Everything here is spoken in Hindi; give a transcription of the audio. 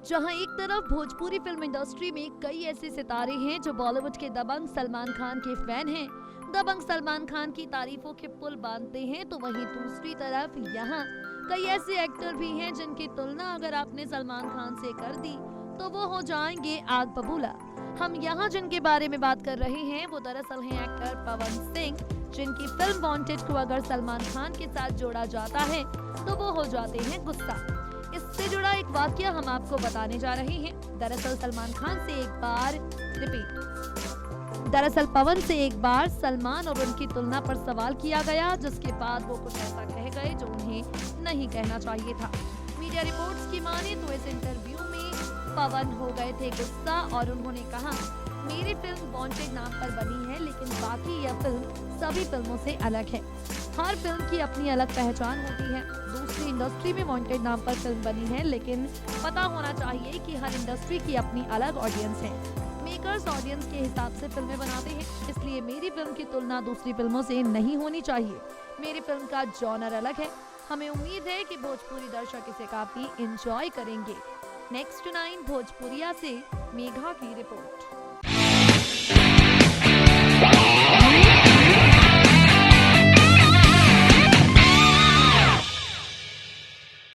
जहां एक तरफ भोजपुरी फिल्म इंडस्ट्री में कई ऐसे सितारे हैं जो बॉलीवुड के दबंग सलमान खान के फैन हैं, दबंग सलमान खान की तारीफों के पुल बांधते हैं, तो वहीं दूसरी तरफ यहाँ कई ऐसे एक्टर भी हैं जिनकी तुलना अगर आपने सलमान खान से कर दी तो वो हो जाएंगे आग बबूला। हम यहाँ जिनके बारे में बात कर रहे हैं वो दरअसल हैं एक्टर पवन सिंह, जिनकी फिल्म वांटेड को अगर सलमान खान के साथ जोड़ा जाता है तो वो हो जाते हैं गुस्सा। इससे जुड़ा एक वाकया हम आपको बताने जा रहे हैं। दरअसल पवन से एक बार सलमान और उनकी तुलना पर सवाल किया गया, जिसके बाद वो कुछ ऐसा कह गए जो उन्हें नहीं कहना चाहिए था। मीडिया रिपोर्ट्स की माने तो इस इंटरव्यू में पवन हो गए थे गुस्सा और उन्होंने कहा, मेरी फिल्म वांटेड नाम पर बनी है, लेकिन बाकी यह फिल्म सभी फिल्मों से अलग है। हर फिल्म की अपनी अलग पहचान होती है। दूसरी इंडस्ट्री में वांटेड नाम पर फिल्म बनी है, लेकिन पता होना चाहिए कि हर इंडस्ट्री की अपनी अलग ऑडियंस है। मेकर्स ऑडियंस के हिसाब से फिल्में बनाते हैं, इसलिए मेरी फिल्म की तुलना दूसरी फिल्मों से नहीं होनी चाहिए। मेरी फिल्म का जॉनर अलग है। हमें उम्मीद है कि भोजपुरी दर्शक इसे काफी एंजॉय करेंगे। नेक्स्ट 9 भोजपुरिया से मेघा की रिपोर्ट।